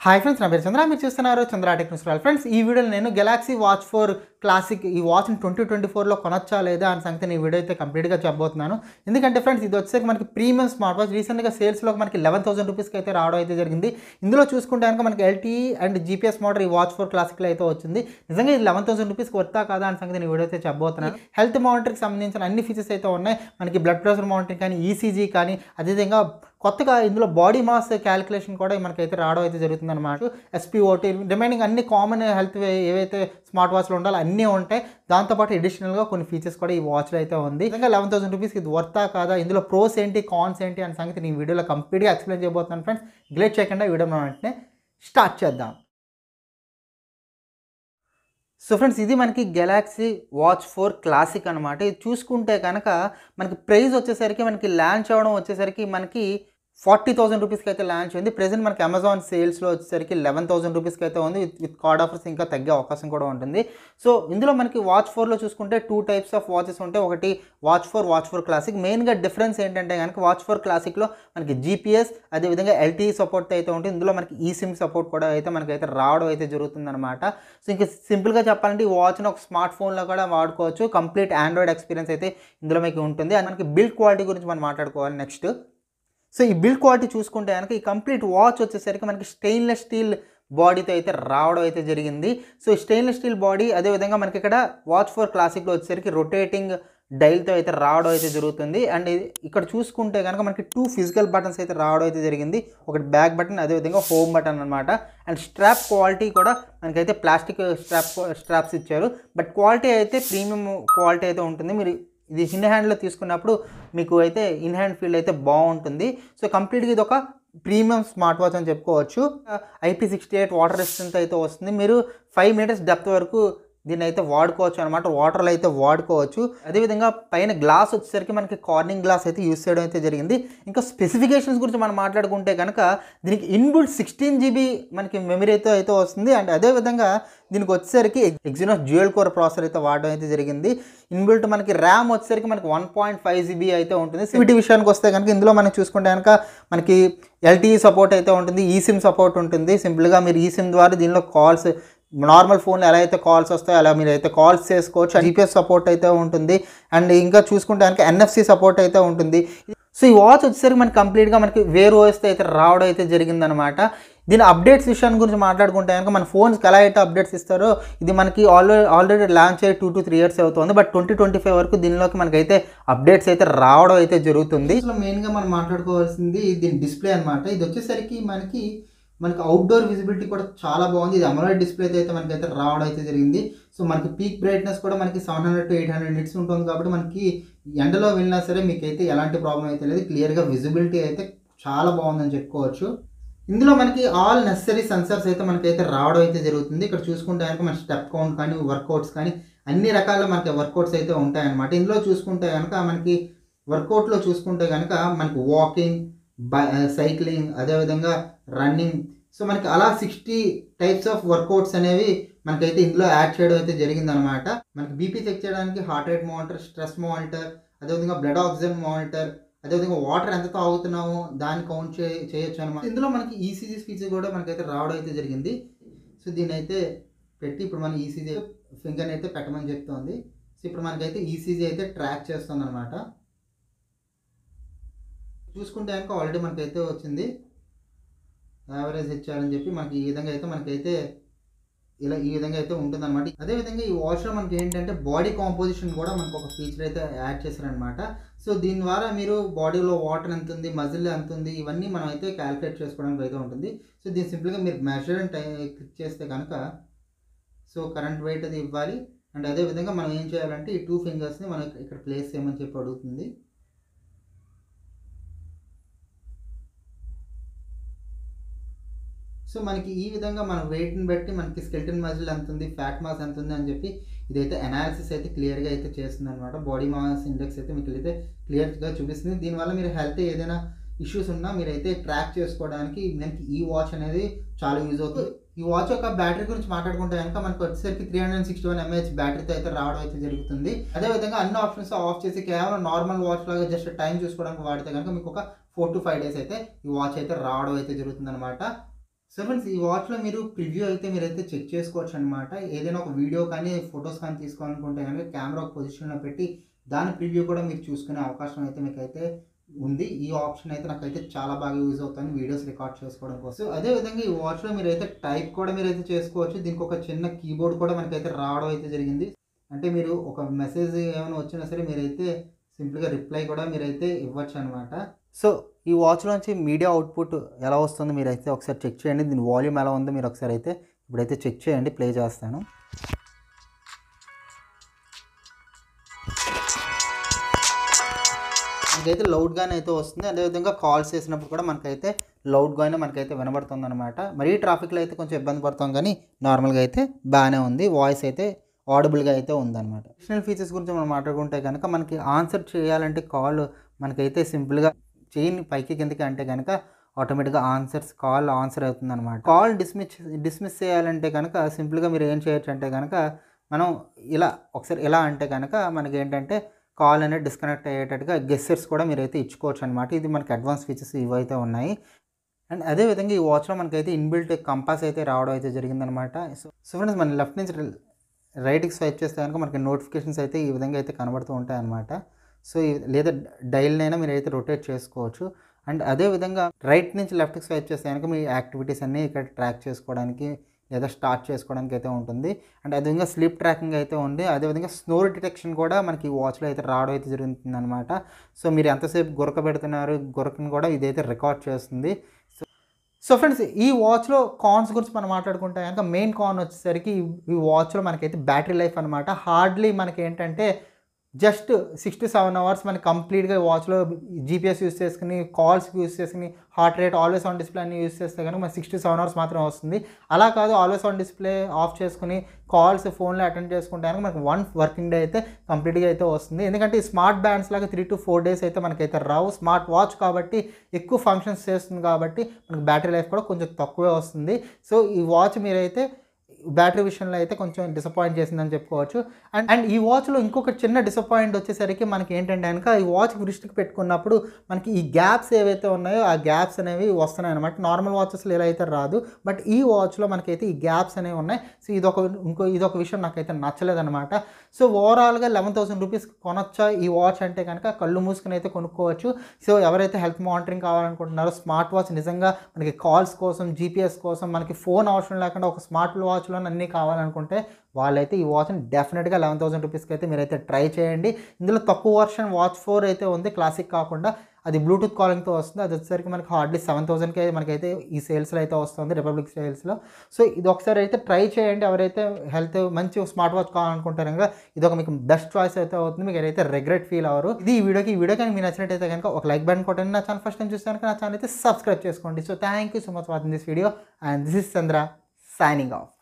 Hi friends, నా పేరు చంద్ర. మీరు చూస్తున్నారు చంద్ర టెక్నికల్. ఫ్రెండ్స్, ఈ వీడియోలో నేను గెలాక్సీ వాచ్ 4 క్లాసిక్ ఈ వాచ్ని 2024లో కొనొచ్చా లేదా అని సంగతి ఈ వీడియో అయితే కంప్లీట్గా చెప్పబోతున్నాను. ఎందుకంటే ఫ్రెండ్స్, ఇది వచ్చేసరికి మనకి ప్రీమియం స్మార్ట్ వాచ్ రీసెంట్గా సేల్స్లో మనకి 11,000 రూపీస్కి అయితే రావడం అయితే జరిగింది. ఇందులో చూసుకుంటే కనుక మనకి LTE అండ్ GPS మోడల్ ఈ వాచ్ 4 క్లాసిక్లో అయితే వచ్చింది. నిజంగా ఇది 11,000 రూపీస్కి వర్తా కాదా అని సంగతి ఈ వీడియో అయితే చెప్పబోతున్నాను. హెల్త్ మానిటర్కి సంబంధించిన అన్ని ఫీచర్స్ అయితే ఉన్నాయి. మనకి బ్లడ్ ప్రెషర్ మానిటరింగ్ కానీ, ECG కానీ, అదేవిధంగా కొత్తగా ఇందులో బాడీ మాస్ క్యాలిక్యులేషన్ కూడా మనకైతే రావడం అయితే జరుగుతుంది అనమాట. SpOT రిమైనింగ్ అన్ని కామన్ హెల్త్ ఏవైతే స్మార్ట్ వాచ్లో ఉండాలో అన్నీ ఉంటాయి. దాంతోపాటు అడిషనల్గా కొన్ని ఫీచర్స్ కూడా ఈ వాచ్లో అయితే ఉంది. ఇంకా 11,000 రూపీస్కి ఇది వర్తా కాదా, ఇందులో ప్రోస్ ఏంటి, కాన్స్ ఏంటి అనే సంగతి నేను వీడియోలో కంప్లీట్గా ఎక్స్ప్లెయిన్ చేయబోతున్నాను. ఫ్రెండ్స్, గ్లేట్ చేయకుండా వీడియో వెంటనే స్టార్ట్ చేద్దాం. సో ఫ్రెండ్స్, ఇది మనకి గెలాక్సీ వాచ్ 4 క్లాసిక్ అనమాట. ఇది చూసుకుంటే కనుక మనకి ప్రైస్ వచ్చేసరికి మనకి లాంచ్ అవ్వడం వచ్చేసరికి మనకి 40,000 రూపీస్కి అయితే లాంచ్ అయింది. ప్రెజెంట్ మనకి అమెజాన్ సేల్స్లో వచ్చేసరికి 11,000 రూపీస్కి అయితే ఉంది. విత్ కార్డ్ ఆఫర్స్ ఇంకా తగ్గే అవకాశం కూడా ఉంటుంది. సో ఇందులో మనకి వాచ్ 4లో చూసుకుంటే 2 టైప్స్ ఆఫ్ వాచెస్ ఉంటాయి. ఒకటి వాచ్ 4 క్లాసిక్. మెయిన్గా డిఫరెన్స్ ఏంటంటే కనుక వాచ్ 4 క్లాసిక్లో మనకి GPS అదేవిధంగా LTE సపోర్ట్ అయితే ఉంటుంది. ఇందులో మనకి eSIM సపోర్ట్ కూడా అయితే మనకైతే రావడం అయితే జరుగుతుంది అనమాట. సో ఇంకా సింపుల్గా చెప్పాలంటే ఈ వాచ్ని ఒక స్మార్ట్ ఫోన్లో కూడా వాడుకోవచ్చు. కంప్లీట్ ఆండ్రాయిడ్ ఎక్స్పీరియన్స్ అయితే ఇందులో మీకు ఉంటుంది. అండ్ మనకి బిల్డ్ క్వాలిటీ గురించి మనం మాట్లాడుకోవాలి నెక్స్ట్. సో ఈ బిల్డ్ క్వాలిటీ చూసుకుంటే కనుక ఈ కంప్లీట్ వాచ్ వచ్చేసరికి మనకి స్టెయిన్లెస్ స్టీల్ బాడీతో అయితే రావడం అయితే జరిగింది. సో ఈ స్టెయిన్లెస్ స్టీల్ బాడీ అదేవిధంగా మనకి ఇక్కడ వాచ్ 4 క్లాసిక్లో వచ్చేసరికి రొటేటింగ్ డైల్తో అయితే రావడం అయితే జరుగుతుంది. అండ్ ఇక్కడ చూసుకుంటే కనుక మనకి 2 ఫిజికల్ బటన్స్ అయితే రావడం అయితే జరిగింది. ఒకటి బ్యాక్ బటన్ అదేవిధంగా హోమ్ బటన్ అనమాట. అండ్ స్ట్రాప్ క్వాలిటీ కూడా మనకైతే ప్లాస్టిక్ స్ట్రాప్స్ ఇచ్చారు. బట్ క్వాలిటీ అయితే ప్రీమియం క్వాలిటీ అయితే ఉంటుంది. మీరు ఇది ఇన్ హ్యాండ్లో తీసుకున్నప్పుడు మీకు అయితే ఇన్ హ్యాండ్ ఫీల్ అయితే బాగుంటుంది. సో కంప్లీట్గా ఇది ఒక ప్రీమియం స్మార్ట్ వాచ్ అని చెప్పుకోవచ్చు. IP68 వాటర్ రెసిస్టెంట్ అయితే వస్తుంది. మీరు 5 మీటర్స్ డెప్త్ వరకు దీన్ని అయితే వాడుకోవచ్చు అనమాట. వాటర్లో అయితే వాడుకోవచ్చు. అదేవిధంగా పైన గ్లాస్ వచ్చేసరికి మనకి కార్నింగ్ గ్లాస్ అయితే యూస్ చేయడం అయితే జరిగింది. ఇంకా స్పెసిఫికేషన్స్ గురించి మనం మాట్లాడుకుంటే కనుక దీనికి ఇన్బుల్ట్ 16 GB మనకి మెమరీతో అయితే వస్తుంది. అండ్ అదేవిధంగా దీనికి వచ్చేసరికి ఎగ్జినోస్ డ్యూయల్ కోర్ ప్రాసెసర్ అయితే వాడడం అయితే జరిగింది. ఇన్బుల్ట్ మనకి ర్యామ్ వచ్చేసరికి మనకి 1.5 GB అయితే ఉంటుంది. సివిటీ విషయానికి వస్తే కనుక ఇందులో మనం చూసుకుంటే కనుక మనకి LTE సపోర్ట్ అయితే ఉంటుంది. eSIM సపోర్ట్ ఉంటుంది. సింపుల్గా మీరు eSIM ద్వారా దీనిలో కాల్స్ నార్మల్ ఫోన్లో ఎలా అయితే కాల్స్ వస్తాయో అలా మీరు అయితే కాల్స్ చేసుకోవచ్చు. GPS సపోర్ట్ అయితే ఉంటుంది. అండ్ ఇంకా చూసుకుంటే కనుక NFC సపోర్ట్ అయితే ఉంటుంది. సో ఈ వాచ్ వచ్చేసరికి మనకి కంప్లీట్గా మనకి వేర్ ఓఎస్తో అయితే రావడం అయితే జరిగిందనమాట. దీని అప్డేట్స్ విషయాన్ని గురించి మాట్లాడుకుంటే కనుక మన ఫోన్స్కి ఎలా అయితే అప్డేట్స్ ఇస్తారో ఇది మనకి ఆల్రెడీ లాంచ్ అయ్యి 2 to 3 years అవుతుంది. బట్ 2025 వరకు దీనిలోకి మనకైతే అప్డేట్స్ అయితే రావడం అయితే జరుగుతుంది. అసలు మెయిన్గా మనం మాట్లాడుకోవాల్సింది దీని డిస్ప్లే అనమాట. ఇది వచ్చేసరికి మనకి అవుట్డోర్ విజిబిలిటీ కూడా చాలా బాగుంది. ఇది అమోలెడ్ డిస్ప్లే అయితే మనకైతే రావడం అయితే జరిగింది. సో మనకి పీక్ బ్రైట్నెస్ కూడా మనకి 700 to 800 nits ఉంటుంది. కాబట్టి మనకి ఎండలో వెళ్ళినా సరే మీకైతే ఎలాంటి ప్రాబ్లం అయితే లేదు. క్లియర్గా విజిబిలిటీ అయితే చాలా బాగుందని చెప్పుకోవచ్చు. ఇందులో మనకి ఆల్ నెసరీ సెన్సర్స్ అయితే మనకైతే రావడం అయితే జరుగుతుంది. ఇక్కడ చూసుకుంటే కనుక మన స్టెప్ కౌంట్ కానీ, వర్కౌట్స్ కానీ అన్ని రకాల మనకి వర్కౌట్స్ అయితే ఉంటాయన్నమాట. ఇందులో చూసుకుంటే కనుక మనకి వర్కౌట్లో చూసుకుంటే కనుక మనకి వాకింగ్, సైక్లింగ్ అదేవిధంగా రన్నింగ్, సో మనకి అలా 60 టైప్స్ ఆఫ్ వర్కౌట్స్ అనేవి మనకైతే ఇందులో యాడ్ చేయడం అయితే జరిగిందనమాట. మనకి బీపీ చెక్ చేయడానికి heart rate monitor, stress monitor, అదేవిధంగా బ్లడ్ ఆక్సిజన్ మానిటర్, అదేవిధంగా వాటర్ ఎంత తాగుతున్నామో దాన్ని కౌంట్ చేయొచ్చు అనమాట. ఇందులో మనకి ECG ఫీచర్ కూడా మనకైతే రావడం అయితే జరిగింది. సో దీన్ని అయితే పెట్టి ఇప్పుడు మన ECG ఫింగర్ని అయితే పెట్టమని చెప్తుంది. సో ఇప్పుడు మనకైతే ECG అయితే ట్రాక్ చేస్తుంది అనమాట. చూసుకుంటే కనుక ఆల్రెడీ మనకైతే వచ్చింది యావరేజ్ ఇచ్చారని చెప్పి మనకి ఈ విధంగా అయితే మనకైతే ఈ విధంగా అయితే ఉంటుందన్నమాట. అదేవిధంగా ఈ వాచ్లో మనకి ఏంటంటే బాడీ కాంపోజిషన్ కూడా మనకు ఒక ఫీచర్ అయితే యాడ్ చేశారనమాట. సో దీని ద్వారా మీరు బాడీలో వాటర్ ఎంత ఉంది, మజిల్ ఎంత ఉంది, ఇవన్నీ మనం అయితే క్యాలిక్యులేట్ చేసుకోవడానికి అయితే ఉంటుంది. సో దీన్ని సింపుల్గా మీరు మెజర్ అండ్ క్లిక్ చేస్తే కనుక సో కరెంట్ వెయిట్ అది ఇవ్వాలి. అండ్ అదేవిధంగా మనం ఏం చేయాలంటే ఈ 2 ఫింగర్స్ని మనం ఇక్కడ ప్లేస్ చేయమని చెప్పి అడుగుతుంది. సో మనకి ఈ విధంగా మన వెయిట్ని బట్టి మనకి స్కెల్టన్ మజిల్ ఎంత ఉంది, ఫ్యాట్ మాస్ ఎంత ఉంది అని చెప్పి ఇదైతే అనాలిసిస్ అయితే క్లియర్గా అయితే చేస్తుంది అనమాట. బాడీ మాస్ ఇండెక్స్ అయితే మీకు అయితే క్లియర్గా చూపిస్తుంది. దీనివల్ల మీరు హెల్త్ ఏదైనా ఇష్యూస్ ఉన్నా మీరైతే ట్రాక్ చేసుకోవడానికి మనకి ఈ వాచ్ అనేది చాలా యూజ్ అవుతుంది. ఈ వాచ్ యొక్క బ్యాటరీ గురించి మాట్లాడుకుంటే కనుక మనకు వచ్చేసరికి 361 mAh బ్యాటరీతో అయితే రావడం అయితే జరుగుతుంది. అదేవిధంగా అన్ని ఆప్షన్స్ ఆఫ్ చేసి కేవలం నార్మల్ వాచ్ లాగా జస్ట్ టైం చూసుకోవడానికి వాడితే కనుక మీకు ఒక 4 to 5 days అయితే ఈ వాచ్ అయితే రావడం అయితే జరుగుతుంది అనమాట. సో ఫ్రెండ్స్ ఈ వాచ్లో మీరు ప్రివ్యూ అయితే మీరైతే చెక్ చేసుకోవచ్చు అనమాట. ఏదైనా ఒక వీడియో కానీ ఫొటోస్ కానీ తీసుకోవాలనుకుంటే కనుక కెమెరా ఒక పొజిషన్లో పెట్టి దాని ప్రివ్యూ కూడా మీరు చూసుకునే అవకాశం అయితే మీకైతే ఉంది. ఈ ఆప్షన్ అయితే నాకైతే చాలా బాగా యూజ్ అవుతుంది వీడియోస్ రికార్డ్ చేసుకోవడం కోసం. అదేవిధంగా ఈ వాచ్లో మీరైతే టైప్ కూడా మీరైతే చేసుకోవచ్చు. దీనికి ఒక చిన్న కీబోర్డ్ కూడా మనకైతే రావడం అయితే జరిగింది. అంటే మీరు ఒక మెసేజ్ ఏమైనా వచ్చినా సరే మీరైతే సింపుల్గా రిప్లై కూడా మీరైతే ఇవ్వచ్చు అనమాట. సో ఈ వాచ్లోంచి మీడియా అవుట్పుట్ ఎలా వస్తుందో మీరైతే ఒకసారి చెక్ చేయండి. దీని వాల్యూమ్ ఎలా ఉందో మీరు ఒకసారి అయితే ఇప్పుడైతే చెక్ చేయండి. ప్లే చేస్తాను. మనకైతే లౌడ్గానే అయితే వస్తుంది. అదేవిధంగా కాల్స్ చేసినప్పుడు కూడా మనకైతే లౌడ్గానే మనకైతే వినబడుతుంది అనమాట. మరీ ట్రాఫిక్లో అయితే కొంచెం ఇబ్బంది పడతాం కానీ నార్మల్గా అయితే బాగానే ఉంది. వాయిస్ అయితే ఆడిబుల్గా అయితే ఉందన్నమాట. అడిషనల్ ఫీచర్స్ గురించి మనం మాట్లాడుకుంటే కనుక మనకి ఆన్సర్ చేయాలంటే కాల్ మనకైతే సింపుల్గా చెయ్యిని పైకి కిందకి అంటే కనుక ఆటోమేటిక్గా కాల్ ఆన్సర్ అవుతుందన్నమాట. కాల్ డిస్మిస్ చేయాలంటే కనుక సింపుల్గా మీరు ఏం చేయొచ్చు అంటే కనుక మనం ఒకసారి ఇలా అంటే కనుక మనకి ఏంటంటే కాల్ అనేది డిస్కనెక్ట్ అయ్యేటట్టుగా గెస్చర్స్ కూడా మీరైతే ఇచ్చుకోవచ్చు అనమాట. ఇది మనకి అడ్వాన్స్ ఫీచర్స్ ఇవైతే ఉన్నాయి. అండ్ అదేవిధంగా ఈ వాచ్లో మనకైతే ఇన్బిల్ట్ కంపాస్ అయితే రావడం అయితే జరిగిందనమాట. సో ఫ్రెండ్స్ మన లెఫ్ట్ నుంచి రైట్కి స్వైప్ చేస్తే కనుక మనకి నోటిఫికేషన్స్ అయితే ఈ విధంగా అయితే కనబడుతూ ఉంటాయి అన్నమాట. సో లేదా డైల్నైనా మీరు అయితే రొటేట్ చేసుకోవచ్చు. అండ్ అదేవిధంగా రైట్ నుంచి లెఫ్ట్కి స్వైప్ చేస్తే కనుక మీ యాక్టివిటీస్ అన్నీ ఇక్కడ ట్రాక్ చేసుకోవడానికి లేదా స్టార్ట్ చేసుకోవడానికి అయితే ఉంటుంది. అండ్ అదేవిధంగా స్లీప్ ట్రాకింగ్ అయితే ఉంది. అదేవిధంగా స్నోర్ డిటెక్షన్ కూడా మనకి వాచ్లో అయితే రావడం అయితే జరుగుతుంది అనమాట. సో మీరు ఎంతసేపు గురకని కూడా ఇదైతే రికార్డ్ చేస్తుంది. సో ఫ్రెండ్స్ ఈ వాచ్లో కాన్స్ గురించి మనం మాట్లాడుకుంటే కనుక మెయిన్ కాన్ వచ్చేసరికి ఈ వాచ్లో మనకైతే బ్యాటరీ లైఫ్ అనమాట. హార్డ్లీ మనకి ఏంటంటే జస్ట్ 6 to 7 అవర్స్ మనకి కంప్లీట్గా వాచ్లో జీపీఎస్ యూస్ చేసుకుని కాల్స్కి యూస్ చేసుకుని heart rate always on display అన్ని యూస్ చేస్తే కనుక మనకి 6 to 7 అవర్స్ మాత్రం వస్తుంది. అలా కాదు ఆల్వేస్ ఆన్ డిస్ప్లే ఆఫ్ చేసుకుని కాల్స్ ఫోన్లో అటెండ్ చేసుకుంటే కనుక మనకి 1 వర్కింగ్ డే అయితే కంప్లీట్గా అయితే వస్తుంది. ఎందుకంటే ఈ స్మార్ట్ బ్యాండ్స్ లాగా 3 to 4 డేస్ అయితే మనకైతే రావు. స్మార్ట్ వాచ్ కాబట్టి ఎక్కువ ఫంక్షన్స్ చేస్తుంది కాబట్టి మనకి బ్యాటరీ లైఫ్ కూడా కొంచెం తక్కువే వస్తుంది. సో ఈ వాచ్ మీరైతే బ్యాటరీ విషయంలో అయితే కొంచెం డిసప్పాయింట్ చేసిందని చెప్పుకోవచ్చు. అండ్ ఈ వాచ్లో ఇంకొక చిన్న డిసప్పాయింట్ వచ్చేసరికి మనకి ఏంటంటే కనుక ఈ వాచ్ వృష్టికి పెట్టుకున్నప్పుడు మనకి ఈ గ్యాప్స్ ఏవైతే ఉన్నాయో ఆ గ్యాప్స్ అనేవి వస్తున్నాయి అనమాట. నార్మల్ వాచెస్లో ఇలా అయితే రాదు, బట్ ఈ వాచ్లో మనకైతే ఈ గ్యాప్స్ అనేవి ఉన్నాయి. సో ఇదొక విషయం నాకైతే నచ్చలేదన్నమాట. సో ఓవరాల్గా 11,000 రూపీస్ కొనొచ్చా ఈ వాచ్ అంటే కనుక కళ్ళు మూసుకుని అయితే కొనుక్కోవచ్చు. సో ఎవరైతే హెల్త్ మానిటరింగ్ కావాలనుకుంటున్నారో స్మార్ట్ వాచ్ నిజంగా మనకి కాల్స్ కోసం జీపీఎస్ కోసం మనకి ఫోన్ అవసరం లేకుండా ఒక స్మార్ట్ వాచ్లో అన్నీ కావాలనుకుంటే వాళ్ళైతే ఈ వాచ్ని డెఫినెట్గా 11,000 రూపీస్కి అయితే మీరైతే ట్రై చేయండి. ఇందులో తక్కువ వర్షన్ వాచ్ 4 అయితే ఉంది, క్లాసిక్ కాకుండా. అది బ్లూటూత్ కాలింగ్తో వస్తుంది. అది వచ్చేసరికి మనకి హార్డ్లీ 7,000కి మనకైతే ఈ సేల్స్లో అయితే వస్తుంది, రిపబ్లిక్ సేల్స్లో. సో ఇది ఒకసారి అయితే ట్రై చేయండి. ఎవరైతే మంచి స్మార్ట్ వాచ్ కావాలనుకుంటారో కనుక ఇది మీకు బెస్ట్ చాయిస్ అయితే అవుతుంది. మీకు ఏదైతే రిగ్రెట్ ఫీల్ అవ్వరు. ఈ వీడియో కనుక మీకు నచ్చినట్టయితే కనుక ఒక లైక్ బటన్ కొట్టండి. నా ఛానల్ ఫస్ట్ టైం చూస్తే కనుక నా ఛానల్ అయితే సబ్స్క్రైబ్ చేసుకోండి. So thank you so much watching this video and this is Chandra signing off.